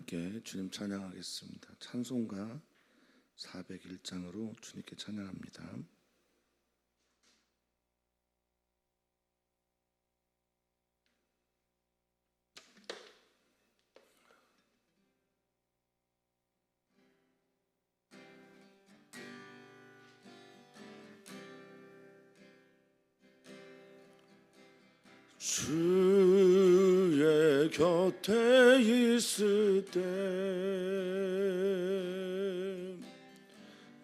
함께 주님 찬양하겠습니다. 찬송가 401장으로 주님께 찬양합니다. 주의 곁에 있을 때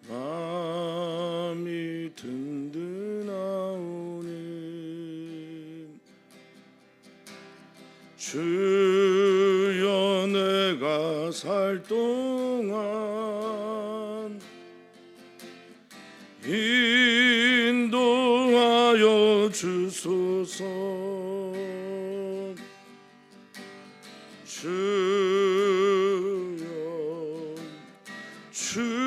마음이 든든하오니 주여 내가 살 동안 인도하여 주소서. 주여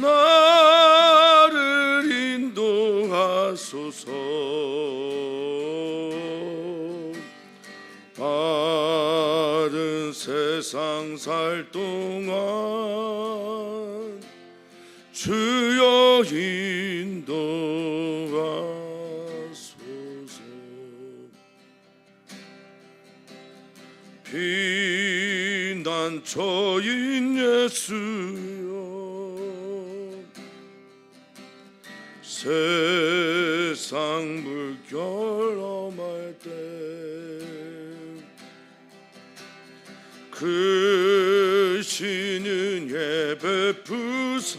나를 인도하소서. 바른 세상 살 동안 주여 인도하소서. 피난처인 예수여 세상 물결 엄할 때 크신 은혜 베푸사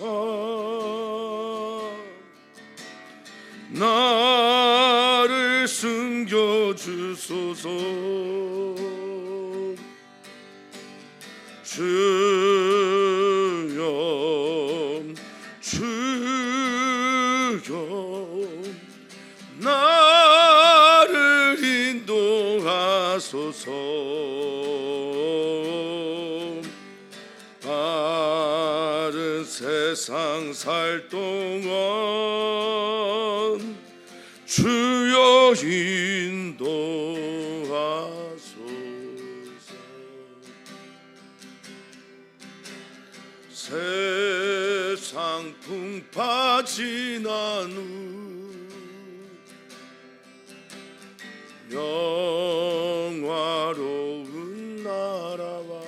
나를 숨겨주소서. 주여 나를 인도하소서. 바른 세상 살 동안 주여 인도하소서. 세상 풍파 지난 후 영화로운 나라와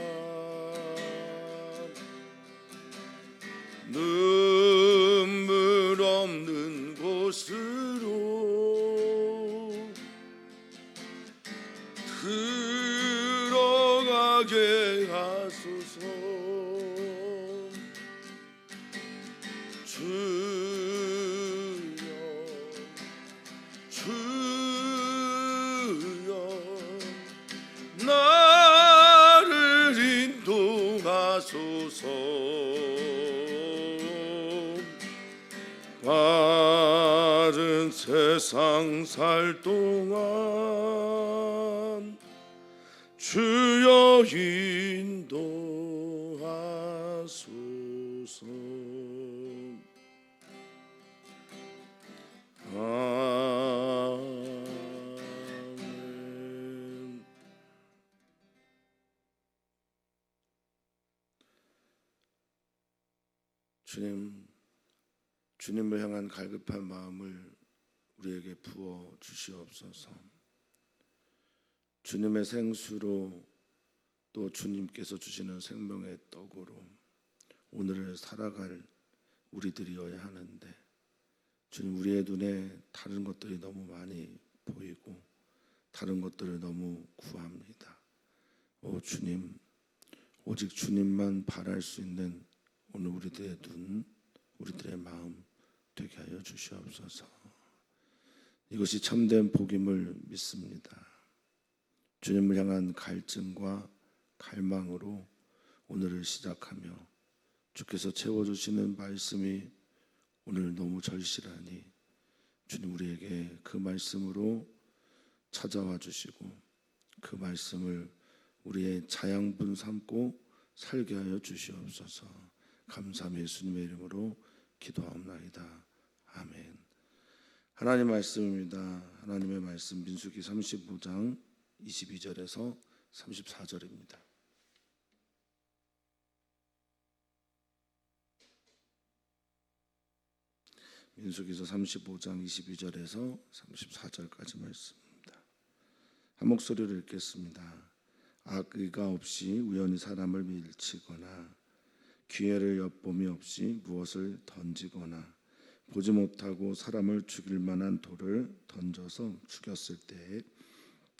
눈물 없는 곳으로 들어가게 하소서. 주여 나를 인도하소서. 바른 세상 살 동안 주여 인도하소서. 아멘. 주님을 향한 갈급한 마음을 우리에게 부어 주시옵소서. 주님의 생수로 또 주님께서 주시는 생명의 떡으로 오늘을 살아갈 우리들이어야 하는데 주님, 우리의 눈에 다른 것들이 너무 많이 보이고 다른 것들을 너무 구합니다. 오 주님, 오직 주님만 바랄 수 있는 오늘 우리들의 눈, 우리들의 마음 되게 하여 주시옵소서. 이것이 참된 복임을 믿습니다. 주님을 향한 갈증과 갈망으로 오늘을 시작하며 주께서 채워주시는 말씀이 오늘 너무 절실하니 주님, 우리에게 그 말씀으로 찾아와 주시고 그 말씀을 우리의 자양분 삼고 살게 하여 주시옵소서. 감사함 예수님의 이름으로 기도하옵나이다. 아멘. 하나님 말씀입니다. 하나님의 말씀 민수기 35장 22절에서 34절입니다. 민수기서 35장 22절에서 34절까지 말씀입니다. 한 목소리로 읽겠습니다. 악의가 없이 우연히 사람을 밀치거나 기회를 엿봄이 없이 무엇을 던지거나 보지 못하고 사람을 죽일 만한 돌을 던져서 죽였을 때에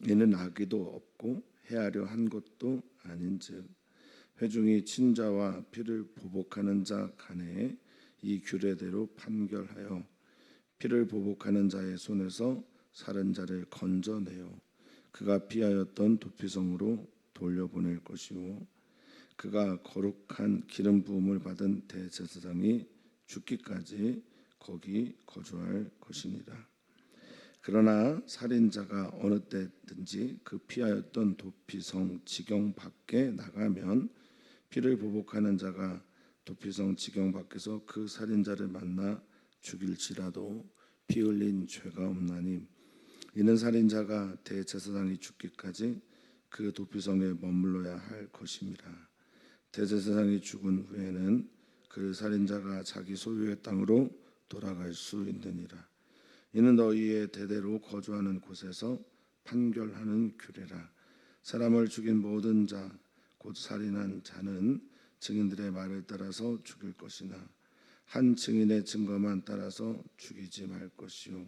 이는 악의도 없고 해하려 한 것도 아닌즉 회중이 친자와 피를 보복하는 자 간에 이 규례대로 판결하여 피를 보복하는 자의 손에서 살은 자를 건져내어 그가 피하였던 도피성으로 돌려보낼 것이요 그가 거룩한 기름 부음을 받은 대제사장이 죽기까지 거기 거주할 것이니라. 그러나 살인자가 어느 때든지 그 피하였던 도피성 지경 밖에 나가면 피를 보복하는 자가 도피성 지경 밖에서 그 살인자를 만나 죽일지라도 피 흘린 죄가 없나니 이는 살인자가 대제사장이 죽기까지 그 도피성에 머물러야 할 것임이라. 대제사장이 죽은 후에는 그 살인자가 자기 소유의 땅으로 돌아갈 수 있느니라. 이는 너희의 대대로 거주하는 곳에서 판결하는 규례라. 사람을 죽인 모든 자 곧 살인한 자는 증인들의 말을 따라서 죽일 것이나 한 증인의 증거만 따라서 죽이지 말 것이요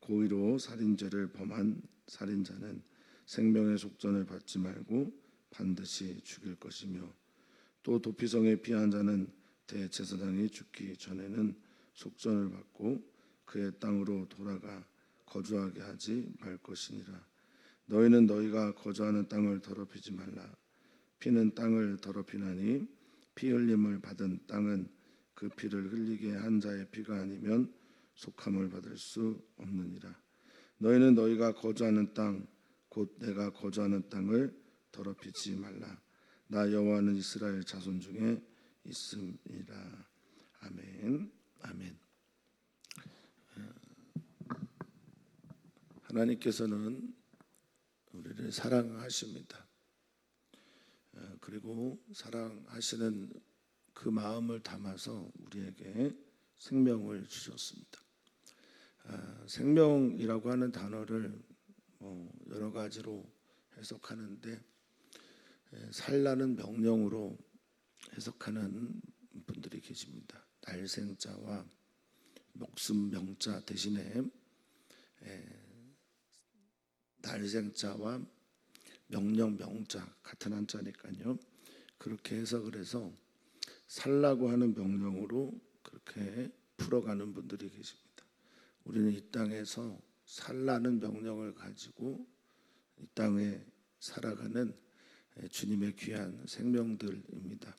고의로 살인죄를 범한 살인자는 생명의 속전을 받지 말고 반드시 죽일 것이며 또 도피성에 피한 자는 대제사장이 죽기 전에는 속전을 받고 그의 땅으로 돌아가 거주하게 하지 말 것이니라. 너희는 너희가 거주하는 땅을 더럽히지 말라. 피는 땅을 더럽히나니 피 흘림을 받은 땅은 그 피를 흘리게 한 자의 피가 아니면 속함을 받을 수 없느니라. 너희는 너희가 거주하는 땅 곧 내가 거주하는 땅을 더럽히지 말라. 나 여호와는 이스라엘 자손 중에 있음이라. 아멘. 아멘. 하나님께서는 우리를 사랑하십니다. 그리고 사랑하시는 그 마음을 담아서 우리에게 생명을 주셨습니다. 생명이라고 하는 단어를 여러 가지로 해석하는데 살라는 명령으로 해석하는 분들이 계십니다. 날생자와 목숨 명자 대신에 날생자와 명령 명자 같은 한자니까요. 그렇게 해석을 해서 살라고 하는 명령으로 그렇게 풀어가는 분들이 계십니다. 우리는 이 땅에서 살라는 명령을 가지고 이 땅에 살아가는 주님의 귀한 생명들입니다.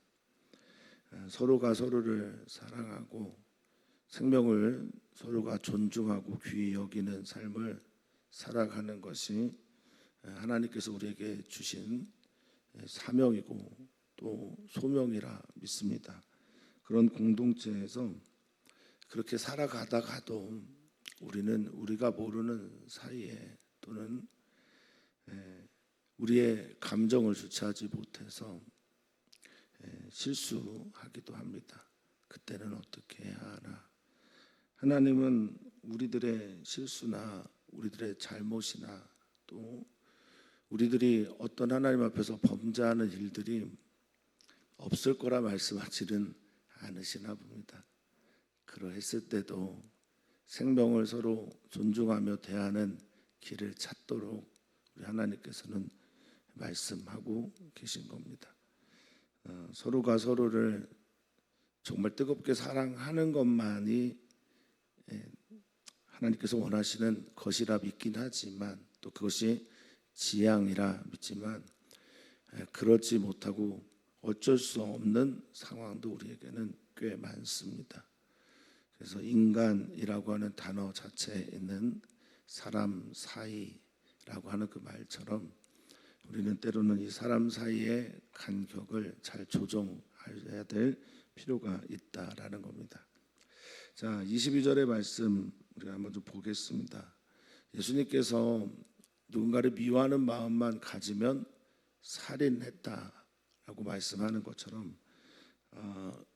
서로가 서로를 사랑하고 생명을 서로가 존중하고 귀히 여기는 삶을 살아가는 것이 하나님께서 우리에게 주신 사명이고 또 소명이라 믿습니다. 그런 공동체에서 그렇게 살아가다가도 우리는 우리가 모르는 사이에 또는 우리의 감정을 주체하지 못해서 실수하기도 합니다. 그때는 어떻게 해야 하나? 하나님은 우리들의 실수나 우리들의 잘못이나 또 우리들이 어떤 하나님 앞에서 범죄하는 일들이 없을 거라 말씀하지는 않으시나 봅니다. 그러했을 때도 생명을 서로 존중하며 대하는 길을 찾도록 우리 하나님께서는 말씀하고 계신 겁니다. 서로가 서로를 정말 뜨겁게 사랑하는 것만이 하나님께서 원하시는 것이라 믿긴 하지만 또 그것이 지향이라 믿지만 그렇지 못하고 어쩔 수 없는 상황도 우리에게는 꽤 많습니다. 그래서 인간이라고 하는 단어 자체에 있는 사람 사이라고 하는 그 말처럼 우리는 때로는 이 사람 사이의 간격을 잘 조정해야 될 필요가 있다라는 겁니다. 자, 22절의 말씀 우리가 한번 좀 보겠습니다. 예수님께서 누군가를 미워하는 마음만 가지면 살인했다라고 말씀하는 것처럼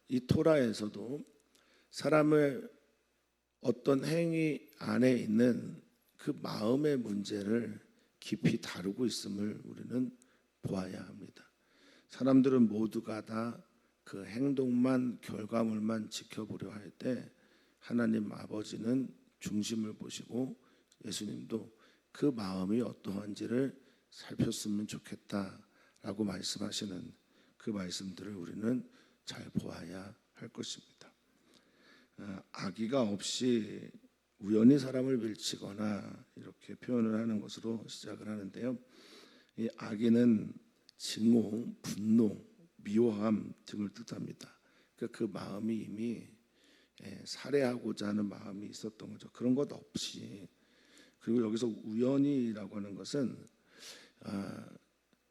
이 토라에서도 사람을 어떤 행위 안에 있는 그 마음의 문제를 깊이 다루고 있음을 우리는 보아야 합니다. 사람들은 모두가 다 그 행동만 결과물만 지켜보려 할 때 하나님 아버지는 중심을 보시고 예수님도 그 마음이 어떠한지를 살폈으면 좋겠다라고 말씀하시는 그 말씀들을 우리는 잘 보아야 할 것입니다. 악의가 없이 우연히 사람을 밀치거나 이렇게 표현을 하는 것으로 시작을 하는데요. 이 악의는 증오, 분노, 미워함 등을 뜻합니다. 그러니까 그 마음이 이미 살해하고자 하는 마음이 있었던 거죠. 그런 것 없이. 그리고 여기서 우연이라고 하는 것은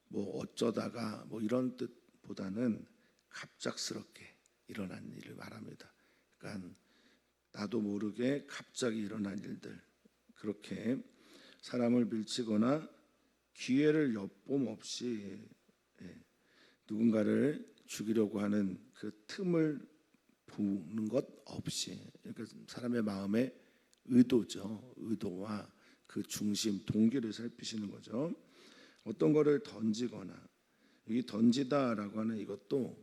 뭐 어쩌다가 뭐 이런 뜻보다는 갑작스럽게 일어난 일을 말합니다. 그러니까 나도 모르게 갑자기 일어난 일들, 그렇게 사람을 밀치거나 기회를 엿봄 없이 누군가를 죽이려고 하는 그 틈을 보는 것 없이, 그러니까 사람의 마음의 의도죠. 의도와 그 중심, 동기를 살피시는 거죠. 어떤 거를 던지거나, 이 던지다라고 하는 이것도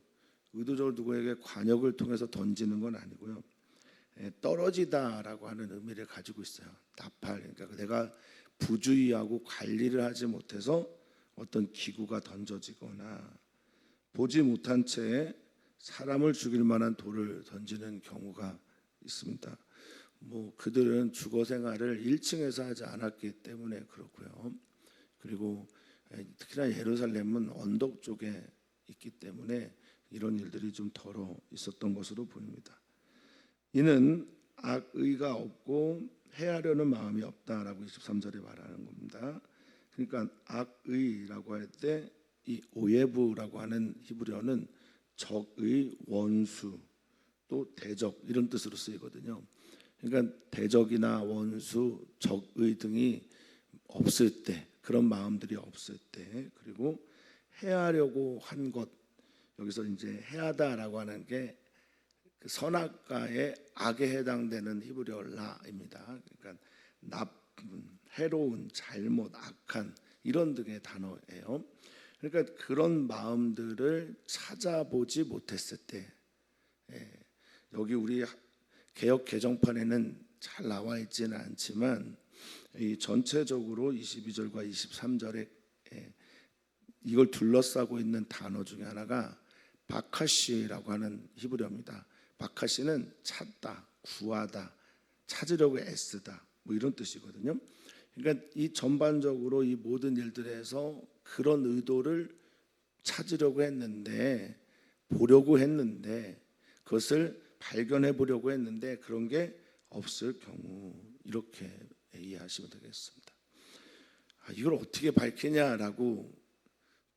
의도적으로 누구에게 관역을 통해서 던지는 건 아니고요. 떨어지다라고 하는 의미를 가지고 있어요. 나팔, 그러니까 내가 부주의하고 관리를 하지 못해서 어떤 기구가 던져지거나 보지 못한 채 사람을 죽일 만한 돌을 던지는 경우가 있습니다. 뭐 그들은 주거 생활을 1층에서 하지 않았기 때문에 그렇고요. 그리고 특히나 예루살렘은 언덕 쪽에 있기 때문에 이런 일들이 좀 덜어 있었던 것으로 보입니다. 이는 악의가 없고 해하려는 마음이 없다라고 23절에 말하는 겁니다. 그러니까 악의라고 할 때 이 오예부라고 하는 히브리어는 적의, 원수, 또 대적 이런 뜻으로 쓰이거든요. 그러니까 대적이나 원수, 적의 등이 없을 때, 그런 마음들이 없을 때, 그리고 해하려고 한 것, 여기서 이제 해하다라고 하는 게 그 선악과의 악에 해당되는 히브리어 라입니다. 그러니까 나쁜, 해로운, 잘못, 악한 이런 등의 단어예요. 그러니까 그런 마음들을 찾아보지 못했을 때, 여기 우리 개역 개정판에는 잘 나와 있지는 않지만 이 전체적으로 22절과 23절에 이걸 둘러싸고 있는 단어 중에 하나가 바카시라고 하는 히브리어입니다. 바카시는 찾다, 구하다, 찾으려고 애쓰다 뭐 이런 뜻이거든요. 그러니까 이 전반적으로 이 모든 일들에서 그런 의도를 찾으려고 했는데, 보려고 했는데, 그것을 발견해 보려고 했는데 그런 게 없을 경우, 이렇게 이해하시면 되겠습니다. 이걸 어떻게 밝히냐라고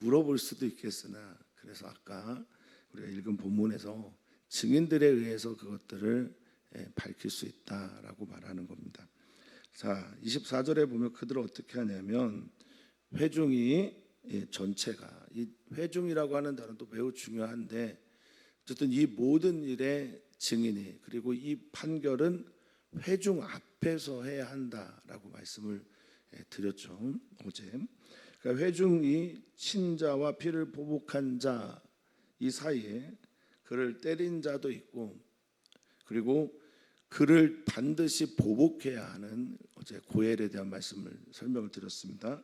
물어볼 수도 있겠으나, 그래서 아까 우리가 읽은 본문에서 증인들에 의해서 그것들을 밝힐 수 있다라고 말하는 겁니다. 자, 24절에 보면 그들은 어떻게 하냐면 회중이 전체가, 이 회중이라고 하는 단어도 매우 중요한데 어쨌든 이 모든 일의 증인이, 그리고 이 판결은 회중 앞에서 해야 한다라고 말씀을 드렸죠, 어제. 그러니까 회중이 친자와 피를 보복한 자 이 사이에 그를 때린 자도 있고, 그리고 그를 반드시 보복해야 하는, 어제 고엘에 대한 말씀을 설명을 드렸습니다.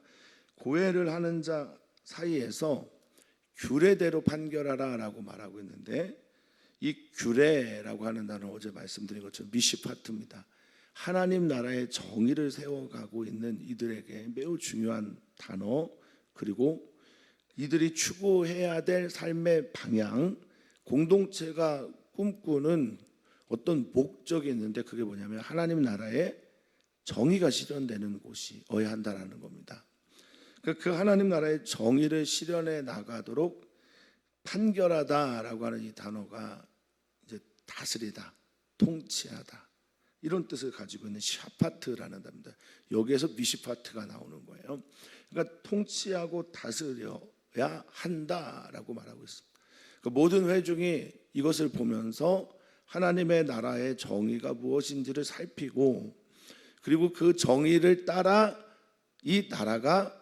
고엘을 하는 자 사이에서 규례대로 판결하라라고 말하고 있는데, 이 규례라고 하는 단어는 어제 말씀드린 것처럼 미시파트입니다. 하나님 나라의 정의를 세워가고 있는 이들에게 매우 중요한 단어, 그리고 이들이 추구해야 될 삶의 방향, 공동체가 꿈꾸는 어떤 목적이 있는데, 그게 뭐냐면 하나님 나라의 정의가 실현되는 곳이어야 한다는 겁니다. 그 하나님 나라의 정의를 실현해 나가도록 판결하다라고 하는 이 단어가 이제 다스리다, 통치하다, 이런 뜻을 가지고 있는 샤파트라는 단어입니다. 여기에서 미시파트가 나오는 거예요. 그러니까 통치하고 다스려야 한다라고 말하고 있습니다. 그러니까 모든 회중이 이것을 보면서 하나님의 나라의 정의가 무엇인지를 살피고, 그리고 그 정의를 따라 이 나라가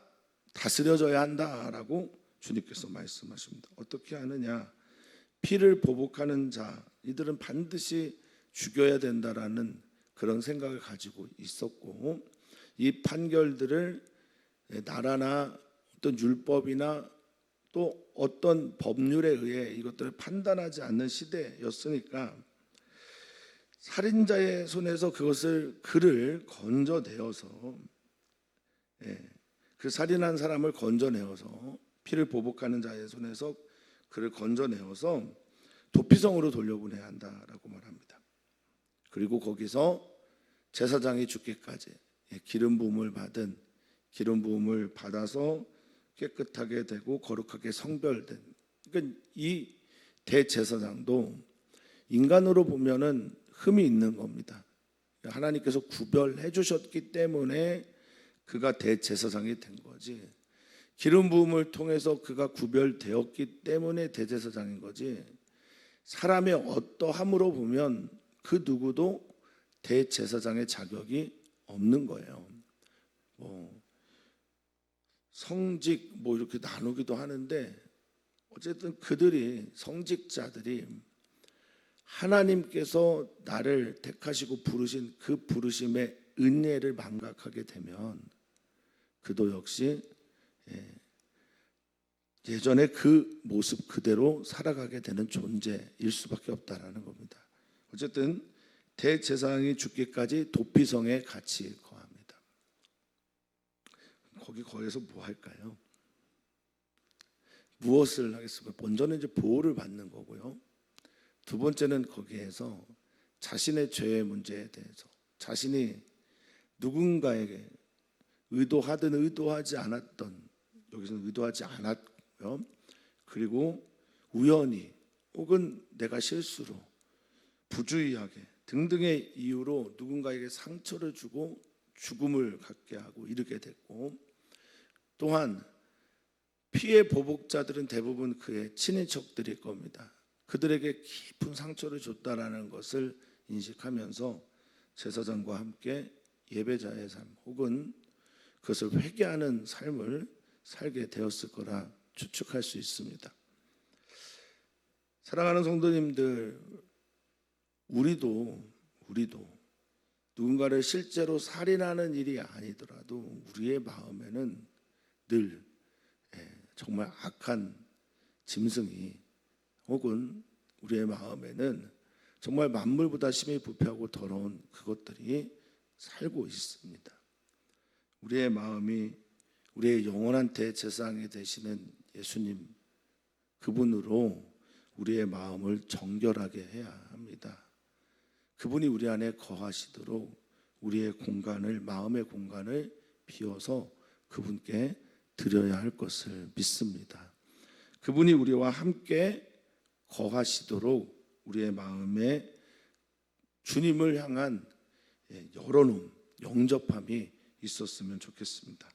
다스려져야 한다라고 주님께서 말씀하십니다. 어떻게 하느냐? 피를 보복하는 자, 이들은 반드시 죽여야 된다라는 그런 생각을 가지고 있었고, 이 판결들을 나라나 어떤 율법이나 또 어떤 법률에 의해 이것들을 판단하지 않는 시대였으니까 살인자의 손에서 그를 건져내어서, 그 살인한 사람을 건져내어서, 피를 보복하는 자의 손에서 그를 건져내어서 도피성으로 돌려보내야 한다라고 말합니다. 그리고 거기서 제사장이 죽기까지 기름 부음을 받아서 깨끗하게 되고 거룩하게 성별된, 그러니까 이 대제사장도 인간으로 보면은 흠이 있는 겁니다. 하나님께서 구별해 주셨기 때문에 그가 대제사장이 된 거지, 기름 부음을 통해서 그가 구별되었기 때문에 대제사장인 거지, 사람의 어떠함으로 보면 그 누구도 대제사장의 자격이 없는 거예요. 성직 이렇게 나누기도 하는데, 어쨌든 그들이, 성직자들이 하나님께서 나를 택하시고 부르신 그 부르심의 은혜를 망각하게 되면 그도 역시 예전에 그 모습 그대로 살아가게 되는 존재일 수밖에 없다라는 겁니다. 어쨌든 대제사장이 죽기까지 도피성에 같이 거합니다. 거기서 뭐 할까요? 무엇을 하겠습니까? 먼저는 이제 보호를 받는 거고요. 두 번째는 거기에서 자신의 죄의 문제에 대해서, 자신이 누군가에게 의도하든 의도하지 않았던, 여기서는 의도하지 않았고요. 그리고 우연히 혹은 내가 실수로, 부주의하게 등등의 이유로 누군가에게 상처를 주고 죽음을 갖게 하고 이르게 됐고, 또한 피해 보복자들은 대부분 그의 친인척들일 겁니다. 그들에게 깊은 상처를 줬다라는 것을 인식하면서 제사장과 함께 예배자의 삶 혹은 그것을 회개하는 삶을 살게 되었을 거라 추측할 수 있습니다. 사랑하는 성도님들, 우리도 누군가를 실제로 살인하는 일이 아니더라도 우리의 마음에는 늘 정말 악한 짐승이, 혹은 우리의 마음에는 정말 만물보다 심히 부패하고 더러운 그것들이 살고 있습니다. 우리의 마음이 우리의 영원한 대제사장이 되시는 예수님, 그분으로 우리의 마음을 정결하게 해야 합니다. 그분이 우리 안에 거하시도록 우리의 공간을, 마음의 공간을 비워서 그분께 드려야 할 것을 믿습니다. 그분이 우리와 함께 거하시도록 우리의 마음에 주님을 향한 열어놓음, 영접함이 있었으면 좋겠습니다.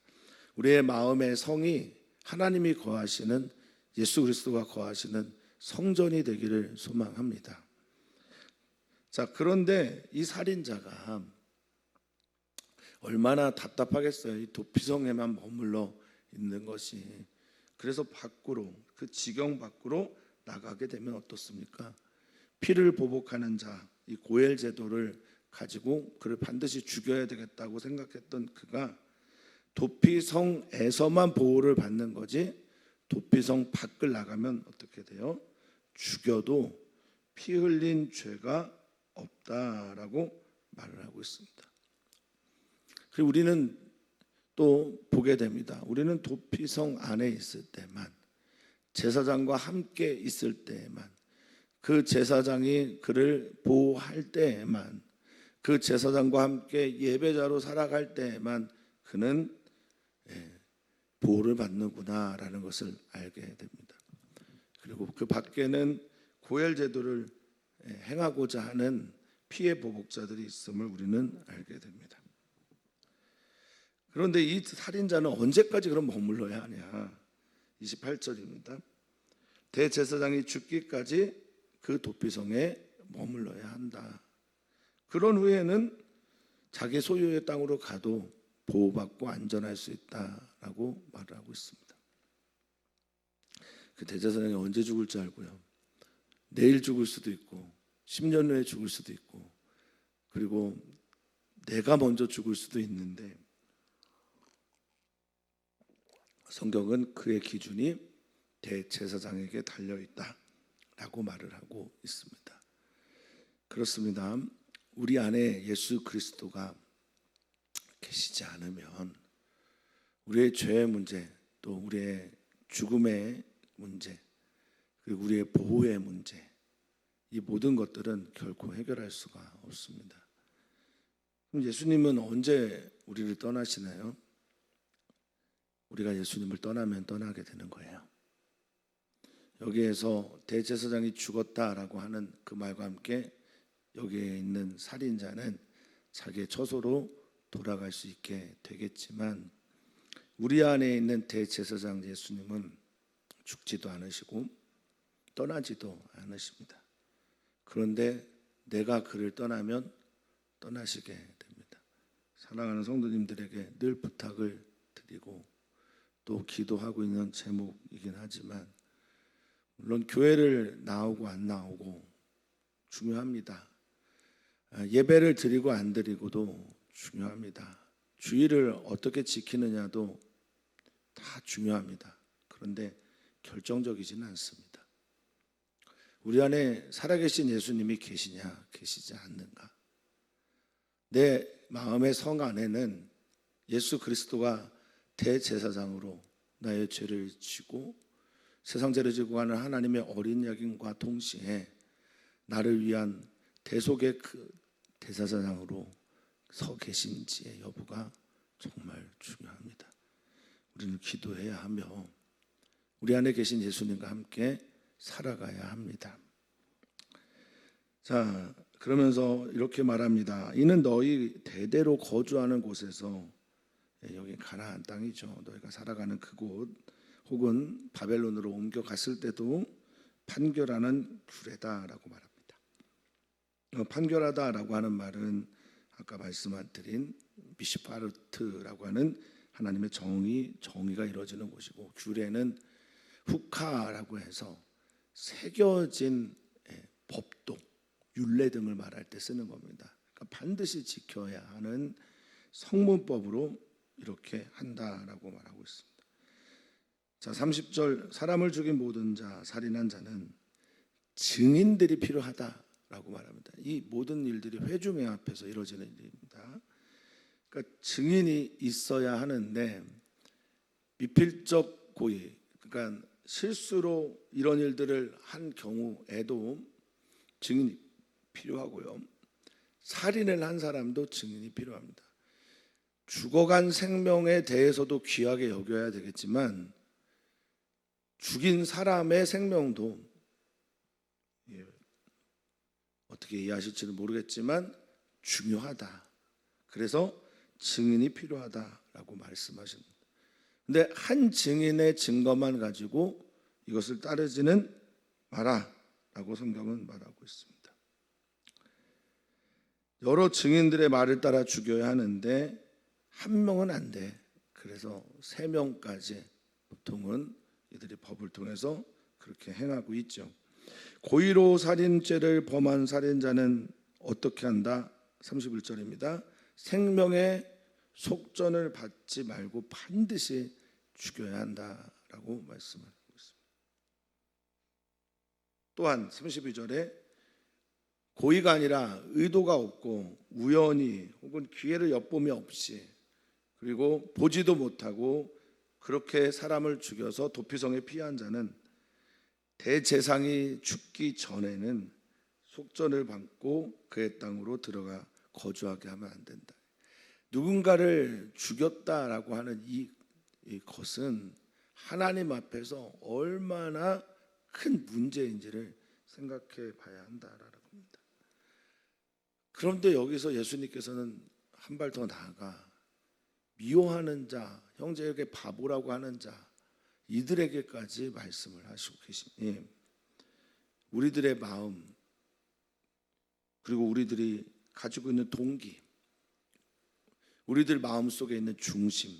우리의 마음의 성이 하나님이 거하시는, 예수 그리스도가 거하시는 성전이 되기를 소망합니다. 자, 그런데 이 살인자가 얼마나 답답하겠어요. 이 도피성에만 머물러 있는 것이. 그래서 밖으로, 그 지경 밖으로 나가게 되면 어떻습니까? 피를 보복하는 자, 이 고엘 제도를 가지고 그를 반드시 죽여야 되겠다고 생각했던 그가 도피성에서만 보호를 받는 거지, 도피성 밖을 나가면 어떻게 돼요? 죽여도 피 흘린 죄가 없다라고 말을 하고 있습니다. 그리고 우리는 또 보게 됩니다. 우리는 도피성 안에 있을 때만, 제사장과 함께 있을 때에만, 그 제사장이 그를 보호할 때에만, 그 제사장과 함께 예배자로 살아갈 때에만 그는 보호를 받는구나라는 것을 알게 됩니다. 그리고 그 밖에는 고엘 제도를 행하고자 하는 피해 보복자들이 있음을 우리는 알게 됩니다. 그런데 이 살인자는 언제까지 그럼 머물러야 하냐? 28절입니다. 대제사장이 죽기까지 그 도피성에 머물러야 한다. 그런 후에는 자기 소유의 땅으로 가도 보호받고 안전할 수 있다라고 말을 하고 있습니다. 그 대제사장이 언제 죽을지 알고요. 내일 죽을 수도 있고 10년 후에 죽을 수도 있고 그리고 내가 먼저 죽을 수도 있는데 성경은 그의 기준이 대제사장에게 달려있다라고 말을 하고 있습니다. 그렇습니다. 우리 안에 예수 그리스도가 계시지 않으면 우리의 죄의 문제, 또 우리의 죽음의 문제, 그리고 우리의 보호의 문제, 이 모든 것들은 결코 해결할 수가 없습니다. 그럼 예수님은 언제 우리를 떠나시나요? 우리가 예수님을 떠나면 떠나게 되는 거예요. 여기에서 대제사장이 죽었다라고 하는 그 말과 함께 여기에 있는 살인자는 자기의 처소로 돌아갈 수 있게 되겠지만 우리 안에 있는 대제사장 예수님은 죽지도 않으시고 떠나지도 않으십니다. 그런데 내가 그를 떠나면 떠나시게 됩니다. 사랑하는 성도님들에게 늘 부탁을 드리고 또 기도하고 있는 제목이긴 하지만 물론 교회를 나오고 안 나오고 중요합니다. 예배를 드리고 안 드리고도 중요합니다. 주의를 어떻게 지키느냐도 다 중요합니다. 그런데 결정적이지는 않습니다. 우리 안에 살아계신 예수님이 계시냐 계시지 않는가? 내 마음의 성 안에는 예수 그리스도가 대제사장으로 나의 죄를 지고 세상 죄를 지고 가는 하나님의 어린 양과 동시에 나를 위한 대속의 그 대제사장으로 서 계신지의 여부가 정말 중요합니다. 우리는 기도해야 하며 우리 안에 계신 예수님과 함께 살아가야 합니다. 자, 그러면서 이렇게 말합니다. 이는 너희 대대로 거주하는 곳에서, 여기 가나안 땅이죠. 너희가 살아가는 그곳 혹은 바벨론으로 옮겨갔을 때도 판결하는 규례다라고 말합니다. 판결하다라고 하는 말은 아까 말씀드린 미시파르트라고 하는 하나님의 정의가 이루어지는 곳이고, 규례는 후카라고 해서 새겨진 법도, 율례 등을 말할 때 쓰는 겁니다. 그러니까 반드시 지켜야 하는 성문법으로 이렇게 한다라고 말하고 있습니다. 자, 30절, 사람을 죽인 모든 자, 살인한 자는 증인들이 필요하다라고 말합니다. 이 모든 일들이 회중의 앞에서 이루어지는 일입니다. 그러니까 증인이 있어야 하는데 미필적 고의, 그러니까 실수로 이런 일들을 한 경우에도 증인이 필요하고요. 살인을 한 사람도 증인이 필요합니다. 죽어간 생명에 대해서도 귀하게 여겨야 되겠지만 죽인 사람의 생명도 어떻게 이해하실지는 모르겠지만 중요하다. 그래서 증인이 필요하다라고 말씀하십니다. 근데 한 증인의 증거만 가지고 이것을 따르지는 마라라고 성경은 말하고 있습니다. 여러 증인들의 말을 따라 죽여야 하는데 한 명은 안 돼. 그래서 3명까지 보통은 이들이 법을 통해서 그렇게 행하고 있죠. 고의로 살인죄를 범한 살인자는 어떻게 한다? 31절입니다. 생명의 속전을 받지 말고 반드시 죽여야 한다라고 말씀하고 있습니다. 또한 32절에 고의가 아니라 의도가 없고 우연히 혹은 기회를 엿봄이 없이 그리고 보지도 못하고 그렇게 사람을 죽여서 도피성에 피한 자는 대제사장이 죽기 전에는 속전을 받고 그의 땅으로 들어가 거주하게 하면 안 된다. 누군가를 죽였다라고 하는 이것은 하나님 앞에서 얼마나 큰 문제인지를 생각해 봐야 한다라는 겁니다. 그런데 여기서 예수님께서는 한 발 더 나아가 미워하는 자, 형제에게 바보라고 하는 자, 이들에게까지 말씀을 하시고 계시니 우리들의 마음, 그리고 우리들이 가지고 있는 동기, 우리들 마음속에 있는 중심,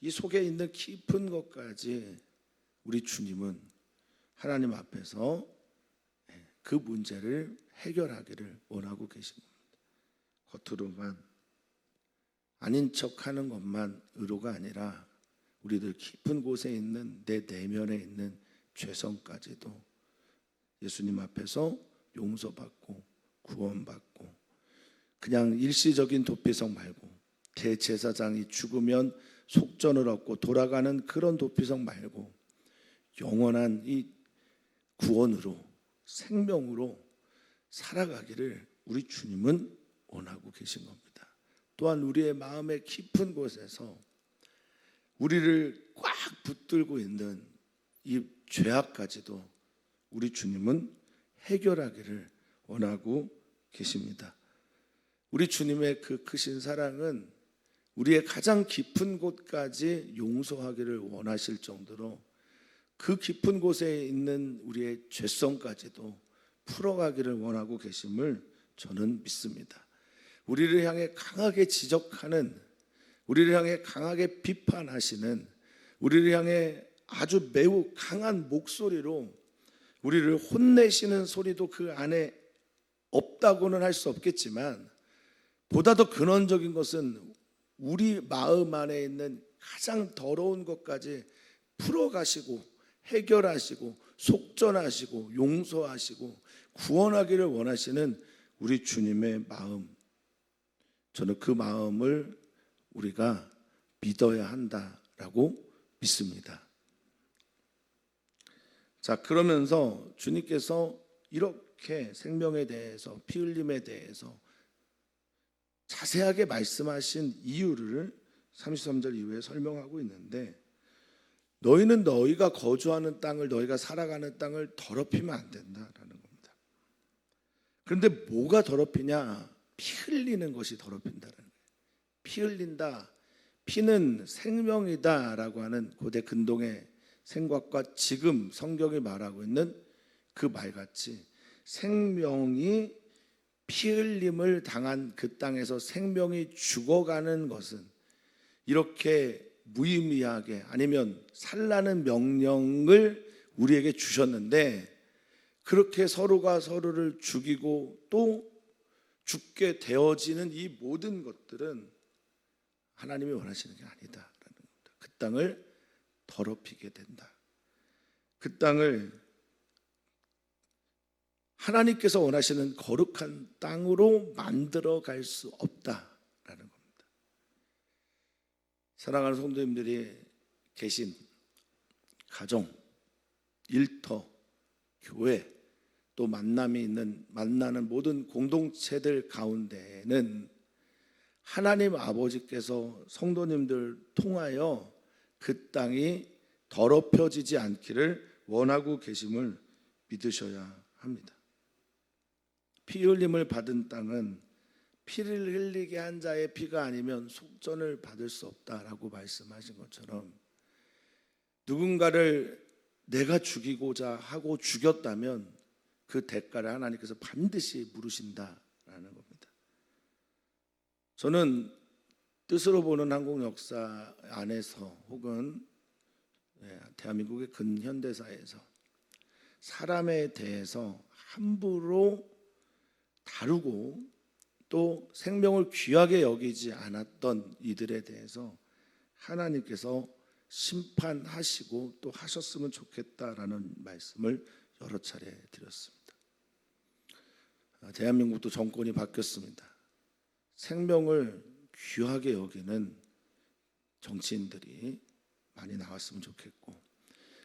이 속에 있는 깊은 것까지 우리 주님은 하나님 앞에서 그 문제를 해결하기를 원하고 계신 겁니다. 겉으로만 아닌 척하는 것만 의로가 아니라 우리들 깊은 곳에 있는 내 내면에 있는 죄성까지도 예수님 앞에서 용서받고 구원받고, 그냥 일시적인 도피성 말고 대제사장이 죽으면 속전을 얻고 돌아가는 그런 도피성 말고 영원한 이 구원으로, 생명으로 살아가기를 우리 주님은 원하고 계신 겁니다. 또한 우리의 마음의 깊은 곳에서 우리를 꽉 붙들고 있는 이 죄악까지도 우리 주님은 해결하기를 원하고 계십니다. 우리 주님의 그 크신 사랑은 우리의 가장 깊은 곳까지 용서하기를 원하실 정도로 그 깊은 곳에 있는 우리의 죄성까지도 풀어가기를 원하고 계심을 저는 믿습니다. 우리를 향해 강하게 지적하는, 우리를 향해 강하게 비판하시는, 우리를 향해 아주 매우 강한 목소리로 우리를 혼내시는 소리도 그 안에 없다고는 할 수 없겠지만, 보다 더 근원적인 것은 우리 마음 안에 있는 가장 더러운 것까지 풀어가시고 해결하시고 속전하시고 용서하시고 구원하기를 원하시는 우리 주님의 마음, 저는 그 마음을 우리가 믿어야 한다라고 믿습니다. 자, 그러면서 주님께서 이렇게 생명에 대해서, 피 흘림에 대해서 자세하게 말씀하신 이유를 33절 이후에 설명하고 있는데, 너희는 너희가 거주하는 땅을, 너희가 살아가는 땅을 더럽히면 안 된다라는 겁니다. 그런데 뭐가 더럽히냐? 피 흘리는 것이 더럽힌다라는 거예요. 피 흘린다, 피는 생명이다라고 하는 고대 근동의 생각과 지금 성경이 말하고 있는 그 말같이 생명이 피 흘림을 당한 그 땅에서 생명이 죽어가는 것은 이렇게 무의미하게, 아니면 살라는 명령을 우리에게 주셨는데, 그렇게 서로가 서로를 죽이고 또 죽게 되어지는 이 모든 것들은 하나님이 원하시는 게 아니다라는 겁니다. 그 땅을 더럽히게 된다. 그 땅을 하나님께서 원하시는 거룩한 땅으로 만들어 갈 수 없다라는 겁니다. 사랑하는 성도님들이 계신 가정, 일터, 교회, 또 만나는 모든 공동체들 가운데에는 하나님 아버지께서 성도님들 통하여 그 땅이 더럽혀지지 않기를 원하고 계심을 믿으셔야 합니다. 피 흘림을 받은 땅은 피를 흘리게 한 자의 피가 아니면 속전을 받을 수 없다라고 말씀하신 것처럼, 누군가를 내가 죽이고자 하고 죽였다면 그 대가를 하나님께서 반드시 물으신다라는 겁니다. 저는 뜻으로 보는 한국 역사 안에서, 혹은 대한민국의 근현대사에서 사람에 대해서 함부로 다루고 또 생명을 귀하게 여기지 않았던 이들에 대해서 하나님께서 심판하시고 또 하셨으면 좋겠다라는 말씀을 여러 차례 드렸습니다. 대한민국도 정권이 바뀌었습니다. 생명을 귀하게 여기는 정치인들이 많이 나왔으면 좋겠고,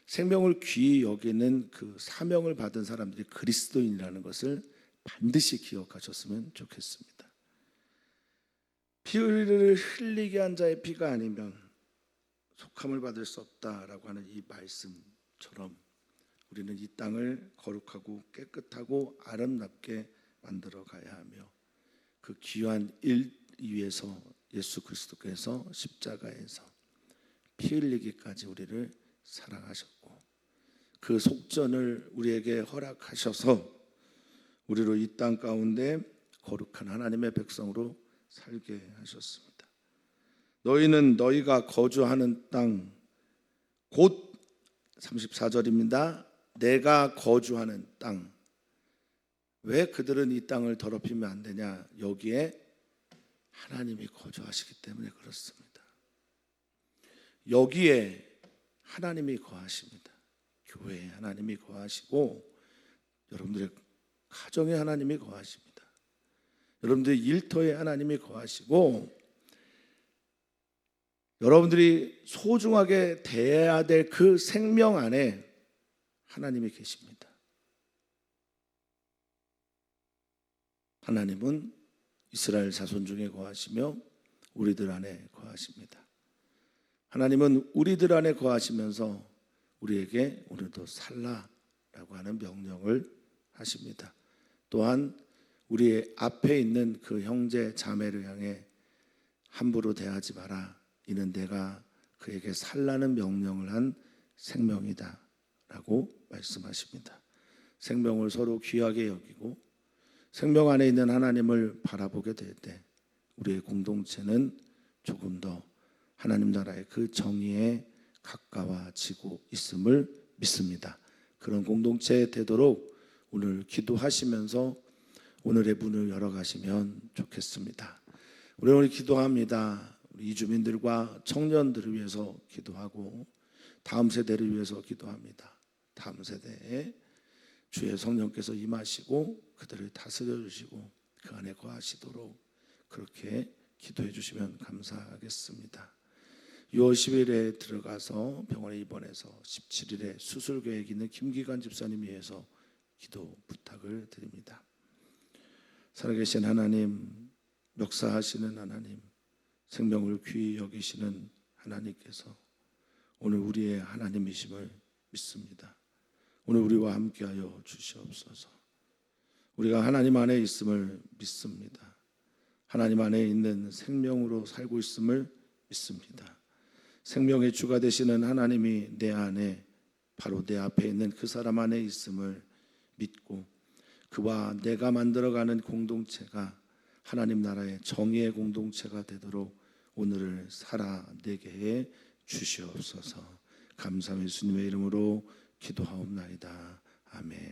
생명을 귀히 여기는 그 사명을 받은 사람들이 그리스도인이라는 것을 반드시 기억하셨으면 좋겠습니다. 피를 흘리게 한 자의 피가 아니면 속함을 받을 수 없다라고 하는 이 말씀처럼 우리는 이 땅을 거룩하고 깨끗하고 아름답게 만들어 가야 하며, 그 귀한 일 위해서 예수 그리스도께서 십자가에서 피 흘리기까지 우리를 사랑하셨고 그 속전을 우리에게 허락하셔서 우리로 이 땅 가운데 거룩한 하나님의 백성으로 살게 하셨습니다. 너희는 너희가 거주하는 땅 곧 34절입니다. 내가 거주하는 땅. 왜 그들은 이 땅을 더럽히면 안 되냐? 여기에 하나님이 거주하시기 때문에 그렇습니다. 여기에 하나님이 거하십니다. 교회에 하나님이 거하시고 여러분들의 가정에 하나님이 거하십니다. 여러분들의 일터에 하나님이 거하시고 여러분들이 소중하게 대해야 될 그 생명 안에 하나님이 계십니다. 하나님은 이스라엘 자손 중에 거하시며 우리들 안에 거하십니다. 하나님은 우리들 안에 거하시면서 우리에게 오늘도 살라라고 하는 명령을 하십니다. 또한 우리의 앞에 있는 그 형제 자매를 향해 함부로 대하지 마라. 이는 내가 그에게 살라는 명령을 한 생명이다 라고 말씀하십니다. 생명을 서로 귀하게 여기고 생명 안에 있는 하나님을 바라보게 될 때 우리의 공동체는 조금 더 하나님 나라의 그 정의에 가까워지고 있음을 믿습니다. 그런 공동체 되도록 오늘 기도하시면서 오늘의 문을 열어가시면 좋겠습니다. 우리 오늘 기도합니다. 우리 이주민들과 청년들을 위해서 기도하고 다음 세대를 위해서 기도합니다. 다음 세대에 주의 성령께서 임하시고 그들을 다스려 주시고 그 안에 거하시도록 그렇게 기도해 주시면 감사하겠습니다. 6월 10일에 들어가서 병원에 입원해서 17일에 수술 계획 있는 김기관 집사님 위해서 기도 부탁을 드립니다. 살아계신 하나님, 역사하시는 하나님, 생명을 귀히 여기시는 하나님께서 오늘 우리의 하나님이심을 믿습니다. 오늘 우리와 함께하여 주시옵소서. 우리가 하나님 안에 있음을 믿습니다. 하나님 안에 있는 생명으로 살고 있음을 믿습니다. 생명의 주가 되시는 하나님이 내 안에 바로 내 앞에 있는 그 사람 안에 있음을 믿고 그와 내가 만들어가는 공동체가 하나님 나라의 정의의 공동체가 되도록 오늘을 살아내게 해 주시옵소서. 감사함 예수님의 이름으로 기도하옵나이다. 아멘.